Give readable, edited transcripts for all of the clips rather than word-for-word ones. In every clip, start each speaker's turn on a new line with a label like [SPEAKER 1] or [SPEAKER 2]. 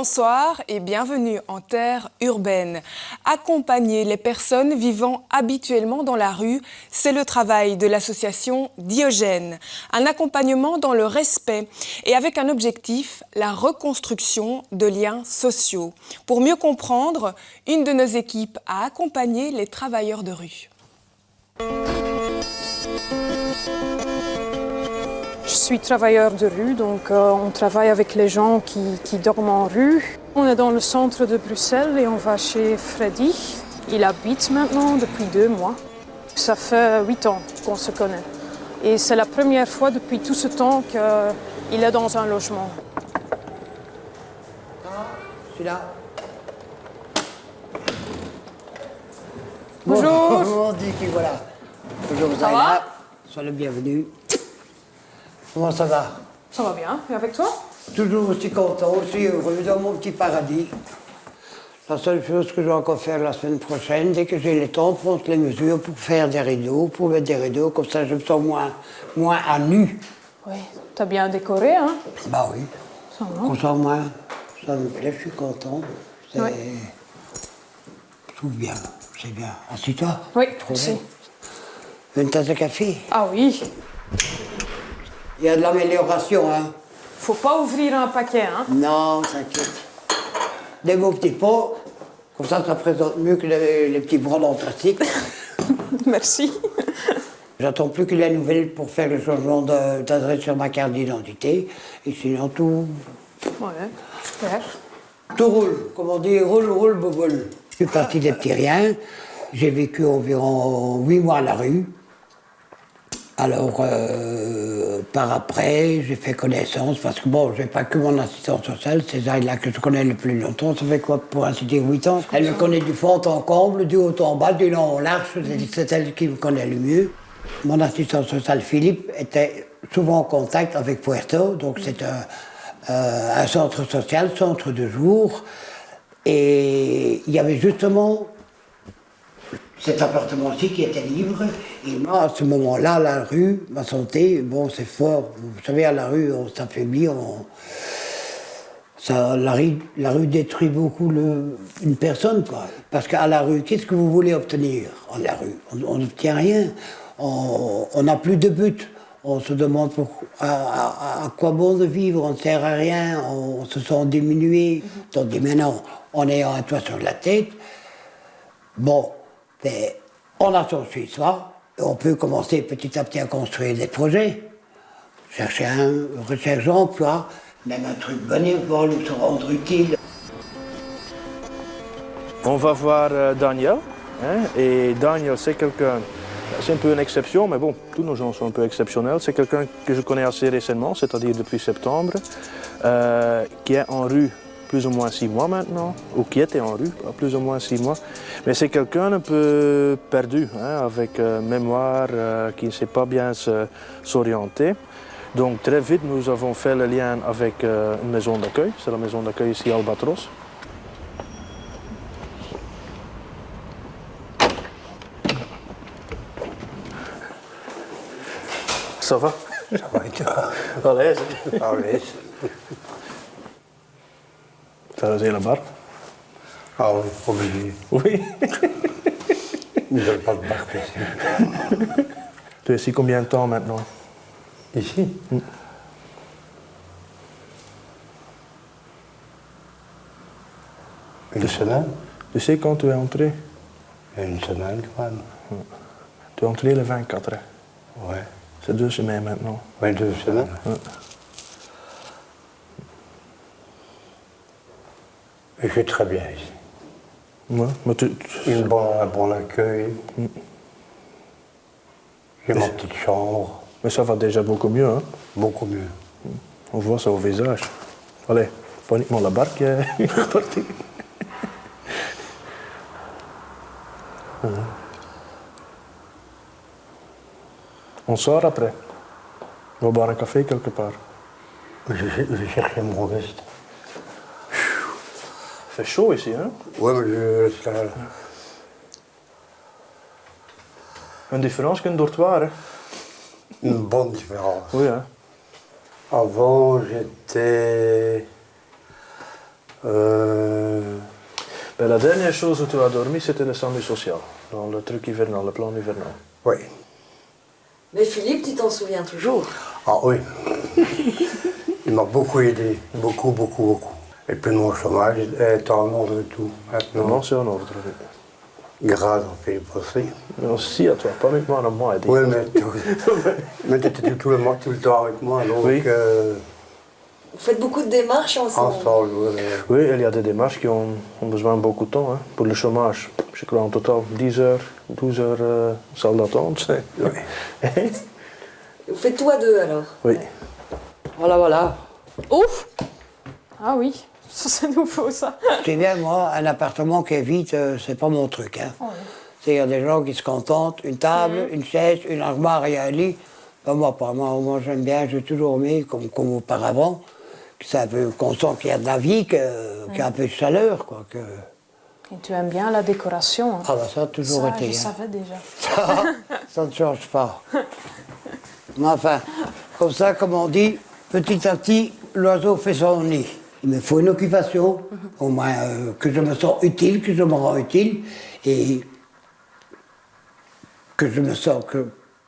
[SPEAKER 1] Bonsoir et bienvenue en terre urbaine. Accompagner les personnes vivant habituellement dans la rue, c'est le travail de l'association Diogène. Un accompagnement dans le respect et avec un objectif, la reconstruction de liens sociaux. Pour mieux comprendre, une de nos équipes a accompagné les travailleurs de rue.
[SPEAKER 2] Je suis travailleur de rue, donc on travaille avec les gens qui dorment en rue. On est dans le centre de Bruxelles et on va chez Freddy. Il habite maintenant depuis 2 mois. Ça fait 8 ans qu'on se connaît. Et c'est la première fois depuis tout ce temps qu'il est dans un logement.
[SPEAKER 3] Je suis là.
[SPEAKER 2] Bonjour.
[SPEAKER 3] Bonjour, on dit que voilà. Bonjour,
[SPEAKER 2] Ça va?
[SPEAKER 3] Sois le bienvenu. Comment ça va?
[SPEAKER 2] Ça va bien. Et avec toi?
[SPEAKER 3] Toujours aussi content, aussi heureux dans mon petit paradis. La seule chose que je vais encore faire la semaine prochaine, dès que j'ai le temps, prendre les mesures pour faire des rideaux, pour mettre des rideaux, comme ça je me sens moins à nu.
[SPEAKER 2] Oui, t'as bien décoré, hein?
[SPEAKER 3] Bah oui.
[SPEAKER 2] Ça va.
[SPEAKER 3] Comme ça, moi, ça me plaît, je suis content. C'est...
[SPEAKER 2] Oui.
[SPEAKER 3] Tout bien, c'est bien. Assis-toi.
[SPEAKER 2] Oui,
[SPEAKER 3] Trop
[SPEAKER 2] merci.
[SPEAKER 3] bien. Une tasse de café.
[SPEAKER 2] Ah oui.
[SPEAKER 3] Il y a de l'amélioration, hein.
[SPEAKER 2] Faut pas ouvrir un paquet, hein?
[SPEAKER 3] Non, t'inquiète. Des beaux petits pots, comme ça présente mieux que les petits bras en plastique.
[SPEAKER 2] Merci.
[SPEAKER 3] J'attends plus que la nouvelle pour faire le changement d'adresse sur ma carte d'identité. Et sinon, tout
[SPEAKER 2] Super.
[SPEAKER 3] roule. Comme on dit, roule, boboule. Je suis parti des petits riens. J'ai vécu environ 8 mois à la rue. Alors, par après, j'ai fait connaissance, parce que bon, j'ai pas que mon assistante sociale, c'est elle-là que je connais le plus longtemps, ça fait quoi, pour ainsi dire, 8 ans. Elle me connaît du fond en comble, du haut en bas, du long en large, c'est elle qui me connaît le mieux. Mon assistant social, Philippe, était souvent en contact avec Puerto, donc c'est un centre social, centre de jour, et il y avait justement cet appartement-ci qui était libre. Et moi, à ce moment-là, la rue, ma santé, bon, c'est fort. Vous savez, à la rue, on s'affaiblit, la rue détruit beaucoup une personne, quoi. Parce qu'à la rue, qu'est-ce que vous voulez obtenir à la rue? On n'obtient rien. On n'a plus de but. On se demande à quoi bon de vivre, on ne sert à rien, on se sent diminué. Tandis maintenant, en ayant un toit sur la tête, bon, mais on a son chez soi, et on peut commencer petit à petit à construire des projets, chercher recherche d'emploi, même un truc bénévole ou se rendre utile.
[SPEAKER 4] On va voir Daniel, hein, et Daniel c'est quelqu'un, c'est un peu une exception, mais bon, tous nos gens sont un peu exceptionnels. C'est quelqu'un que je connais assez récemment, c'est-à-dire depuis septembre, qui est en rue plus ou moins 6 mois maintenant, ou qui était en rue plus ou moins 6 mois. Mais c'est quelqu'un un peu perdu, hein, avec mémoire, qui ne sait pas bien s'orienter. Donc très vite, nous avons fait le lien avec une maison d'accueil. C'est la maison d'accueil ici, Albatros. Ça va?
[SPEAKER 3] Ça va être
[SPEAKER 4] À l'aise.
[SPEAKER 3] à l'aise.
[SPEAKER 4] Ça a rasé la barbe?
[SPEAKER 3] Ah oui, obligé.
[SPEAKER 4] Oui.
[SPEAKER 3] Ils ne veulent pas de barbe ici.
[SPEAKER 4] Tu es ici combien de temps maintenant?
[SPEAKER 3] Ici Une semaine.
[SPEAKER 4] Tu sais quand tu es entré?
[SPEAKER 3] Une semaine, quand même.
[SPEAKER 4] Tu es entré le 24, hein?
[SPEAKER 3] Ouais.
[SPEAKER 4] C'est 2 semaines maintenant.
[SPEAKER 3] 22 semaines.
[SPEAKER 4] Ouais.
[SPEAKER 3] Et je suis très bien ici.
[SPEAKER 4] Ouais, mais
[SPEAKER 3] Un bon accueil. J'ai ma petite chambre.
[SPEAKER 4] mais ça va déjà beaucoup mieux, hein?
[SPEAKER 3] Beaucoup mieux.
[SPEAKER 4] On voit ça au visage. Allez, pas uniquement la barque qui est repartie. On sort après. On va boire un café quelque part.
[SPEAKER 3] Je cherchais mon veste.
[SPEAKER 4] Il fait chaud ici, hein?
[SPEAKER 3] Ouais, mais
[SPEAKER 4] Une différence qu'un dortoir, hein?
[SPEAKER 3] une bonne différence.
[SPEAKER 4] Oui, hein?
[SPEAKER 3] Avant, j'étais
[SPEAKER 4] Ben, la dernière chose où tu as dormi, c'était le SAMU social, dans le truc hivernal, le plan hivernal.
[SPEAKER 5] Oui.
[SPEAKER 6] Mais Philippe, tu t'en souviens toujours?
[SPEAKER 5] Ah oui. Il m'a beaucoup aidé. Beaucoup, beaucoup, beaucoup. Et puis mon chômage est en ordre et tout.
[SPEAKER 4] Non, c'est en ordre. Oui.
[SPEAKER 5] Grâce à Philippe aussi.
[SPEAKER 4] Merci à toi, pas uniquement à moi.
[SPEAKER 5] Oui, mais tu étais tout le temps avec moi. Donc,
[SPEAKER 4] Oui.
[SPEAKER 6] Vous faites beaucoup de démarches ensemble.
[SPEAKER 5] ensemble, oui.
[SPEAKER 4] Oui, il y a des démarches qui ont besoin de beaucoup de temps. Hein. Pour le chômage, je crois en total 10 heures, 12 heures salle d'attente.
[SPEAKER 5] Oui.
[SPEAKER 6] Vous faites tout à deux alors?
[SPEAKER 4] Oui.
[SPEAKER 3] Voilà, voilà.
[SPEAKER 2] Ouf! Ah oui, ça c'est nouveau ça.
[SPEAKER 3] C'est bien, moi, un appartement qui est vide, c'est pas mon truc. Hein.
[SPEAKER 2] Oh, oui.
[SPEAKER 3] Il y a des gens qui se contentent, une table, une chaise, une armoire et un lit. Ben, moi, pas. Moi j'aime bien, j'ai toujours aimé, comme auparavant, que c'est un peu qu'on sent qu'il y a de la vie, qu'il y a un peu de chaleur, quoi. Que...
[SPEAKER 2] Et tu aimes bien la décoration. Hein.
[SPEAKER 3] Ah ben ça a toujours
[SPEAKER 2] Ça,
[SPEAKER 3] été.
[SPEAKER 2] je
[SPEAKER 3] hein.
[SPEAKER 2] savais déjà.
[SPEAKER 3] Ça ne change pas. Mais enfin, comme ça, comme on dit, petit à petit, l'oiseau fait son nid. Il me faut une occupation, au moins que je me sens utile, que je me rends utile, et que je me sens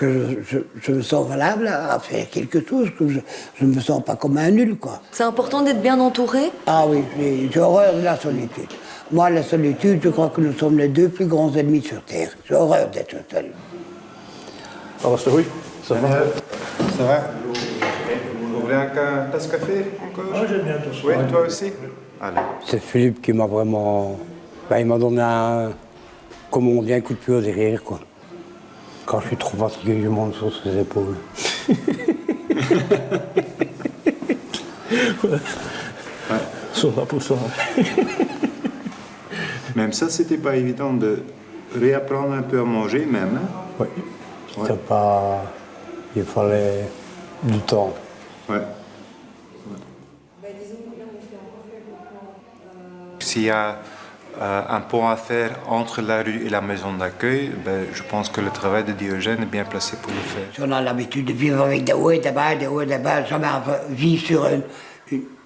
[SPEAKER 3] je me sens valable à faire quelque chose, que je ne me sens pas comme un nul, quoi.
[SPEAKER 6] C'est important d'être bien entouré?
[SPEAKER 3] Ah oui, j'ai horreur de la solitude. Moi, la solitude, je crois que nous sommes les deux plus grands ennemis sur Terre. J'ai horreur d'être seul.
[SPEAKER 4] Alles te goed? Ça va?
[SPEAKER 7] Ça va? Vous voulez un tasse café encore?
[SPEAKER 4] Moi, j'aime bien tout ça.
[SPEAKER 7] Oui, toi aussi? Allez.
[SPEAKER 5] C'est Philippe qui m'a vraiment... Ben, il m'a donné un... Comme on dit, un coup de pied au derrière, quoi. Quand je suis trop fatigué, je monte sur ses épaules.
[SPEAKER 4] Sont là pour ça.
[SPEAKER 7] Même ça, c'était pas évident de réapprendre un peu à manger, même. Hein?
[SPEAKER 5] Oui. C'était pas... Il fallait du temps.
[SPEAKER 7] Ouais. S'il y a un pont à faire entre la rue et la maison d'accueil, ben, je pense que le travail de Diogène est bien placé pour le faire.
[SPEAKER 3] Si on a l'habitude de vivre avec des hauts et des bas, jamais vivre sur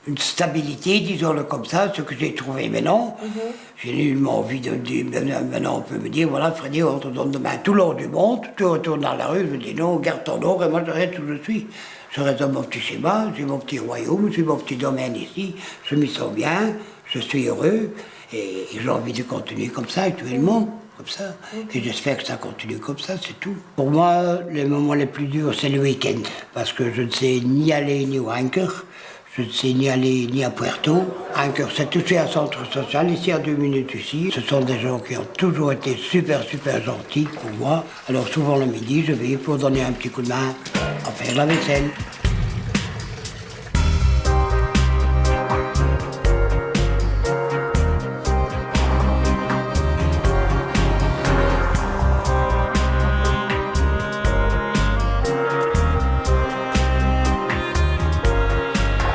[SPEAKER 3] une stabilité, disons-le comme ça, ce que j'ai trouvé maintenant. J'ai nullement envie de dire, maintenant on peut me dire, voilà Freddy, on te donne demain tout l'or du monde, tu retournes dans la rue, je dis non, garde ton or et moi je reste où je suis. Je reste dans mon petit schéma, j'ai mon petit royaume, j'ai mon petit domaine ici, je m'y sens bien, je suis heureux et j'ai envie de continuer comme ça actuellement. Comme ça. Et j'espère que ça continue comme ça, c'est tout. Pour moi, les moments les plus durs, c'est le week-end. Parce que je ne sais ni aller ni au Anker. Je ne sais ni aller ni à Puerto. Anker, c'est tout de suite un centre social, ici à 2 minutes ici. Ce sont des gens qui ont toujours été super, super gentils pour moi. Alors souvent le midi, je vais pour donner un petit coup de main à faire la vaisselle.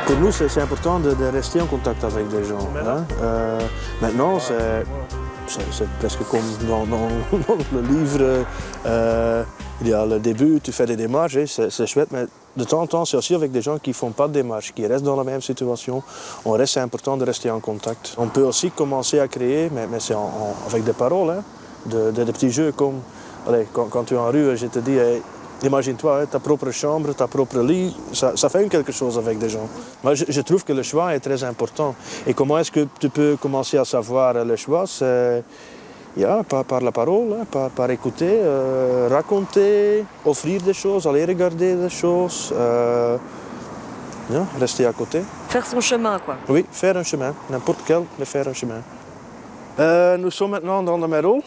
[SPEAKER 4] Pour nous, c'est important de rester en contact avec des gens. Hein. Maintenant, c'est presque comme dans le livre. Il y a le début, tu fais des démarches, c'est chouette, mais de temps en temps, c'est aussi avec des gens qui ne font pas de démarches, qui restent dans la même situation. C'est important de rester en contact. On peut aussi commencer à créer, mais c'est avec des paroles, hein, des petits jeux comme, allez, quand tu es en rue, je te dis, hey, imagine-toi, ta propre chambre, ta propre lit, ça fait quelque chose avec des gens. Moi, je trouve que le choix est très important. Et comment est-ce que tu peux commencer à savoir le choix? C'est par la parole, hein, par écouter, raconter, offrir des choses, aller regarder des choses, rester à côté.
[SPEAKER 6] Faire son chemin, quoi.
[SPEAKER 4] Oui, faire un chemin, n'importe quel, mais faire un chemin. Nous sommes maintenant dans le Marol,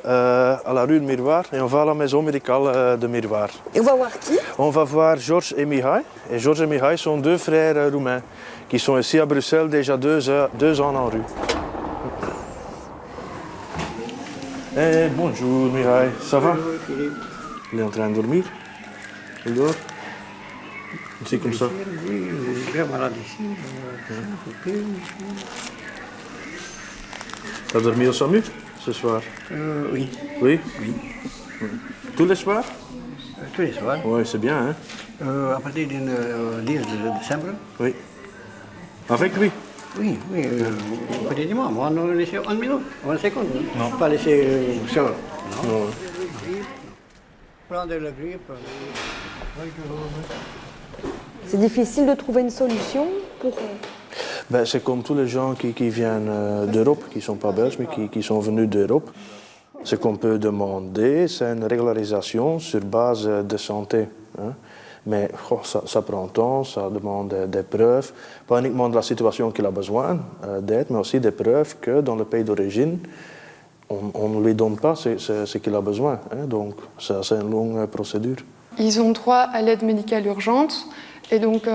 [SPEAKER 4] à la rue de Miroir, et on va à la maison médicale de Miroir.
[SPEAKER 6] Et on va voir qui?
[SPEAKER 4] On va voir Georges et Mihai. Et Georges et Mihai sont deux frères roumains qui sont ici à Bruxelles déjà 2 ans en rue. Hey, bonjour Mihai, ça va? Il est en train de dormir? Il dort? C'est comme ça?
[SPEAKER 3] Oui, je suis bien malade ici.
[SPEAKER 4] Tu as dormi au SAMU ce soir?
[SPEAKER 3] Oui.
[SPEAKER 4] Oui?
[SPEAKER 3] Oui.
[SPEAKER 4] Tous les soirs?
[SPEAKER 3] Tous les soirs.
[SPEAKER 4] Oui, c'est bien, hein?
[SPEAKER 3] À partir du 10 de décembre.
[SPEAKER 4] Oui. Avec lui?
[SPEAKER 8] Oui, quotidiennement. Moi, on laisse 1 minute, 1 seconde. Non. Pas laisser seul. Non. Prendre la grippe.
[SPEAKER 6] C'est difficile de trouver une solution pour...
[SPEAKER 4] Ben, c'est comme tous les gens qui viennent d'Europe, qui ne sont pas belges, mais qui sont venus d'Europe. Ce qu'on peut demander, c'est une régularisation sur base de santé. Hein. Mais ça prend temps, ça demande des preuves, pas uniquement de la situation qu'il a besoin d'aide, mais aussi des preuves que dans le pays d'origine, on ne lui donne pas ce qu'il a besoin. Hein. Donc, c'est une longue procédure.
[SPEAKER 9] Ils ont droit à l'aide médicale urgente. Et donc,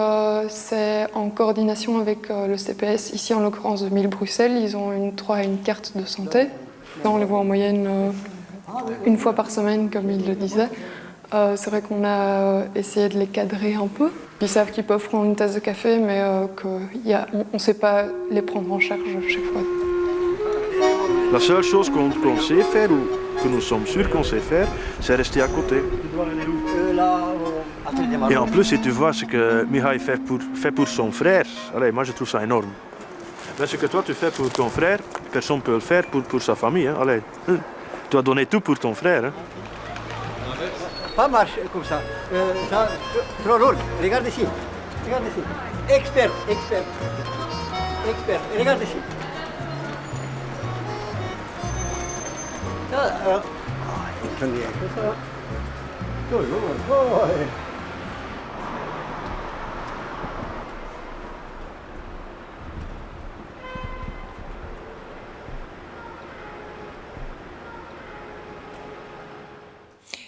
[SPEAKER 9] c'est en coordination avec le CPS, ici en l'occurrence de Mille-Bruxelles, ils ont droit à une carte de santé. On les voit en moyenne 1 fois par semaine, comme il le disait. C'est vrai qu'on a essayé de les cadrer un peu. Ils savent qu'ils peuvent prendre une tasse de café, mais qu'on ne sait pas les prendre en charge chaque fois.
[SPEAKER 4] La seule chose qu'on sait faire, ou que nous sommes sûrs qu'on sait faire, c'est rester à côté. Et en plus, si tu vois ce que Mihai fait pour son frère, allez, moi je trouve ça énorme. Mais ce que toi tu fais pour ton frère, personne ne peut le faire pour sa famille. Hein. Allez, tu as donné tout pour ton frère. Hein.
[SPEAKER 8] Pas marche comme ça. Trop lourd. Regarde ici. Regarde ici. Expert. Et regarde ici. Trop lourd.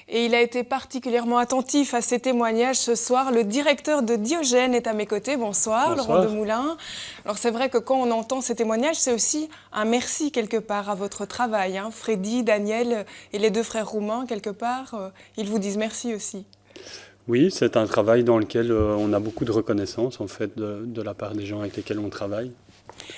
[SPEAKER 1] Et il a été particulièrement attentif à ces témoignages ce soir. Le directeur de Diogène est à mes côtés. Bonsoir. Laurent Demoulin. Alors c'est vrai que quand on entend ces témoignages, c'est aussi un merci quelque part à votre travail. Hein. Freddy, Daniel et les 2 frères roumains, quelque part, ils vous disent merci aussi.
[SPEAKER 10] Oui, c'est un travail dans lequel on a beaucoup de reconnaissance en fait de la part des gens avec lesquels on travaille.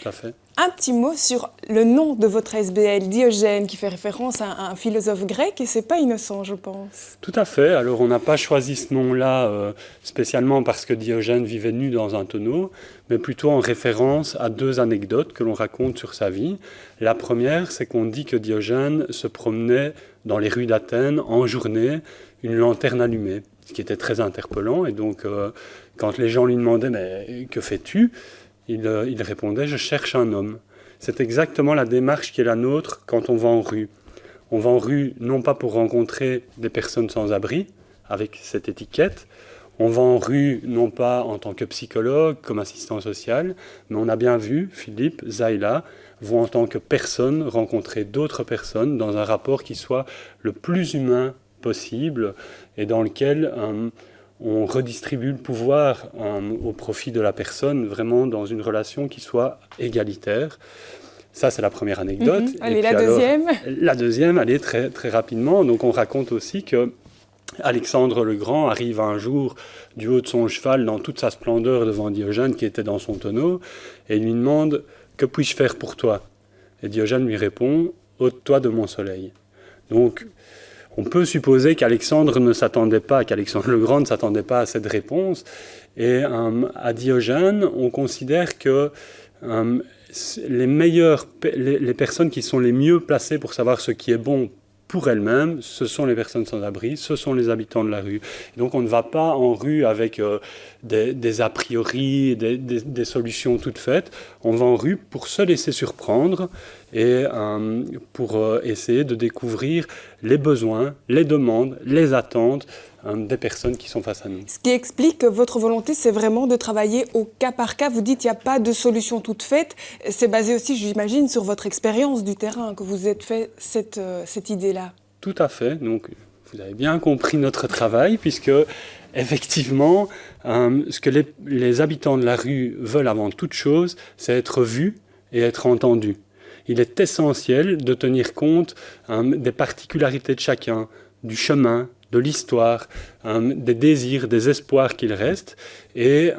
[SPEAKER 10] Tout à fait.
[SPEAKER 1] Un petit mot sur le nom de votre SBL, Diogène, qui fait référence à un philosophe grec, et c'est pas innocent, je pense.
[SPEAKER 10] Tout à fait. Alors, on n'a pas choisi ce nom-là spécialement parce que Diogène vivait nu dans un tonneau, mais plutôt en référence à 2 anecdotes que l'on raconte sur sa vie. La première, c'est qu'on dit que Diogène se promenait dans les rues d'Athènes en journée, une lanterne allumée, ce qui était très interpellant. Et donc, quand les gens lui demandaient « Mais que fais-tu » il répondait « Je cherche un homme ». C'est exactement la démarche qui est la nôtre quand on va en rue. On va en rue non pas pour rencontrer des personnes sans abri, avec cette étiquette. On va en rue non pas en tant que psychologue, comme assistant social, mais on a bien vu, Philippe, Zayla, vont en tant que personne rencontrer d'autres personnes dans un rapport qui soit le plus humain possible et dans lequel on redistribue le pouvoir au profit de la personne, vraiment dans une relation qui soit égalitaire. Ça, c'est la première anecdote.
[SPEAKER 1] Allez, la deuxième.
[SPEAKER 10] La deuxième, allez, très, très rapidement. Donc, on raconte aussi que Alexandre le Grand arrive un jour du haut de son cheval dans toute sa splendeur devant Diogène qui était dans son tonneau et il lui demande « Que puis-je faire pour toi ?» Et Diogène lui répond « Ôte-toi de mon soleil ». Donc, on peut supposer qu'Alexandre ne s'attendait pas, qu'Alexandre le Grand ne s'attendait pas à cette réponse. Et à Diogène, on considère que les personnes qui sont les mieux placées pour savoir ce qui est bon pour elles-mêmes, ce sont les personnes sans abri, ce sont les habitants de la rue. Donc on ne va pas en rue avec des a priori, des solutions toutes faites. On va en rue pour se laisser surprendre et pour essayer de découvrir les besoins, les demandes, les attentes des personnes qui sont face à nous.
[SPEAKER 1] Ce qui explique que votre volonté, c'est vraiment de travailler au cas par cas. Vous dites qu'il n'y a pas de solution toute faite. C'est basé aussi, j'imagine, sur votre expérience du terrain que vous êtes fait cette idée-là.
[SPEAKER 10] Tout à fait. Donc, vous avez bien compris notre travail, puisque, effectivement, ce que les habitants de la rue veulent avant toute chose, c'est être vus et être entendus. Il est essentiel de tenir compte des particularités de chacun, du chemin, de l'histoire, des désirs, des espoirs qu'il reste. Et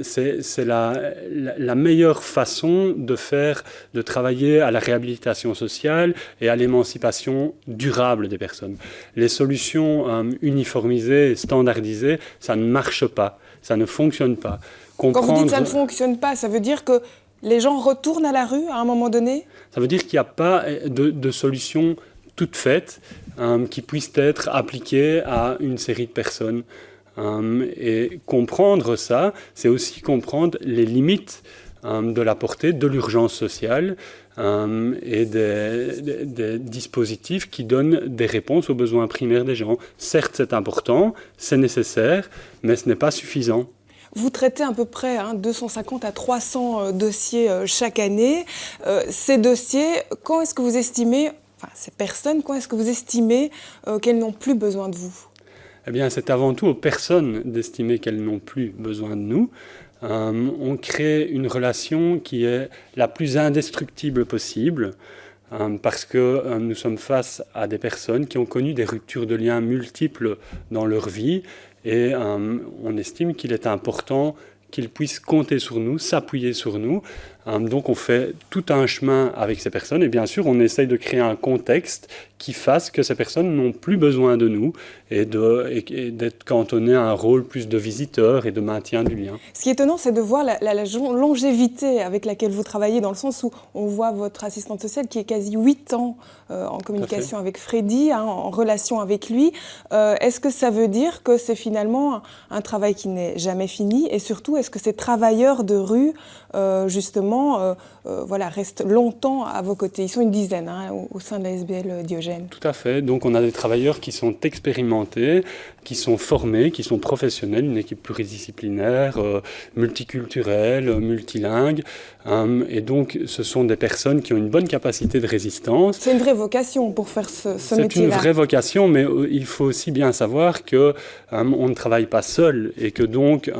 [SPEAKER 10] c'est la meilleure façon de travailler à la réhabilitation sociale et à l'émancipation durable des personnes. Les solutions uniformisées, standardisées, ça ne marche pas, ça ne fonctionne pas.
[SPEAKER 1] Quand vous dites ça ne fonctionne pas, ça veut dire que Les gens retournent à la rue à un moment donné?
[SPEAKER 10] Ça veut dire qu'il n'y a pas de solution toute faite qui puisse être appliquée à une série de personnes. Et comprendre ça, c'est aussi comprendre les limites de la portée de l'urgence sociale et des dispositifs qui donnent des réponses aux besoins primaires des gens. Certes, c'est important, c'est nécessaire, mais ce n'est pas suffisant.
[SPEAKER 1] Vous traitez à peu près 250 à 300 dossiers chaque année. Ces dossiers, quand est-ce que vous estimez, ces personnes, quand est-ce que vous estimez qu'elles n'ont plus besoin de vous?
[SPEAKER 10] Eh bien, c'est avant tout aux personnes d'estimer qu'elles n'ont plus besoin de nous. On crée une relation qui est la plus indestructible possible parce que nous sommes face à des personnes qui ont connu des ruptures de liens multiples dans leur vie et on estime qu'il est important qu'ils puissent compter sur nous, s'appuyer sur nous. Donc on fait tout un chemin avec ces personnes et bien sûr on essaye de créer un contexte qui fasse que ces personnes n'ont plus besoin de nous et d'être cantonnés à un rôle plus de visiteur et de maintien du lien.
[SPEAKER 1] Ce qui est étonnant, c'est de voir la longévité avec laquelle vous travaillez, dans le sens où on voit votre assistante sociale qui est quasi 8 ans en communication avec Freddy, en relation avec lui. Est-ce que ça veut dire que c'est finalement un travail qui n'est jamais fini et surtout, est-ce que ces travailleurs de rue, justement, restent longtemps à vos côtés? Ils sont une dizaine au sein de la SBL Diogène.
[SPEAKER 10] Tout à fait. Donc on a des travailleurs qui sont expérimentés, qui sont formés, qui sont professionnels, une équipe pluridisciplinaire, multiculturelle, multilingue. Et donc ce sont des personnes qui ont une bonne capacité de résistance.
[SPEAKER 1] C'est une vraie vocation pour faire ce métier-là.
[SPEAKER 10] C'est une vraie vocation, mais il faut aussi bien savoir qu'on ne travaille pas seul et que donc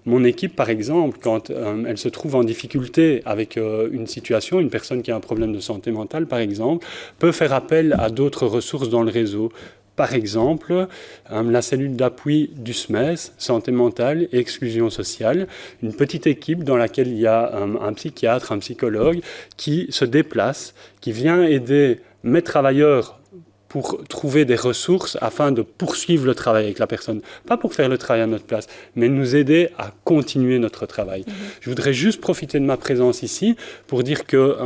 [SPEAKER 10] mon équipe, par exemple, quand elle se trouve en difficulté avec une situation, une personne qui a un problème de santé mentale, par exemple, peut faire appel à d'autres ressources dans le réseau. Par exemple, la cellule d'appui du SMES, santé mentale et exclusion sociale, une petite équipe dans laquelle il y a un psychiatre, un psychologue qui se déplace, qui vient aider mes travailleurs pour trouver des ressources afin de poursuivre le travail avec la personne. Pas pour faire le travail à notre place, mais nous aider à continuer notre travail. Je voudrais juste profiter de ma présence ici pour dire que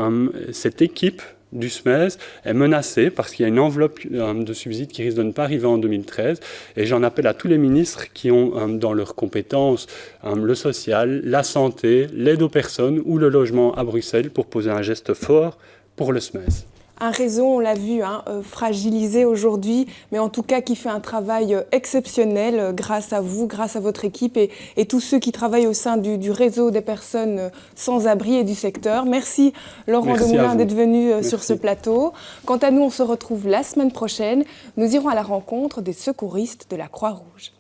[SPEAKER 10] cette équipe du SMES est menacée parce qu'il y a une enveloppe de subsides qui risque de ne pas arriver en 2013 et j'en appelle à tous les ministres qui ont dans leurs compétences le social, la santé, l'aide aux personnes ou le logement à Bruxelles pour poser un geste fort pour le SMES.
[SPEAKER 1] Un réseau, on l'a vu, fragilisé aujourd'hui, mais en tout cas qui fait un travail exceptionnel grâce à vous, grâce à votre équipe et tous ceux qui travaillent au sein du réseau des personnes sans abri et du secteur. Merci Laurent Demoulin d'être venu sur ce plateau. Quant à nous, on se retrouve la semaine prochaine. Nous irons à la rencontre des secouristes de la Croix-Rouge.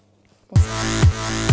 [SPEAKER 1] Bonsoir.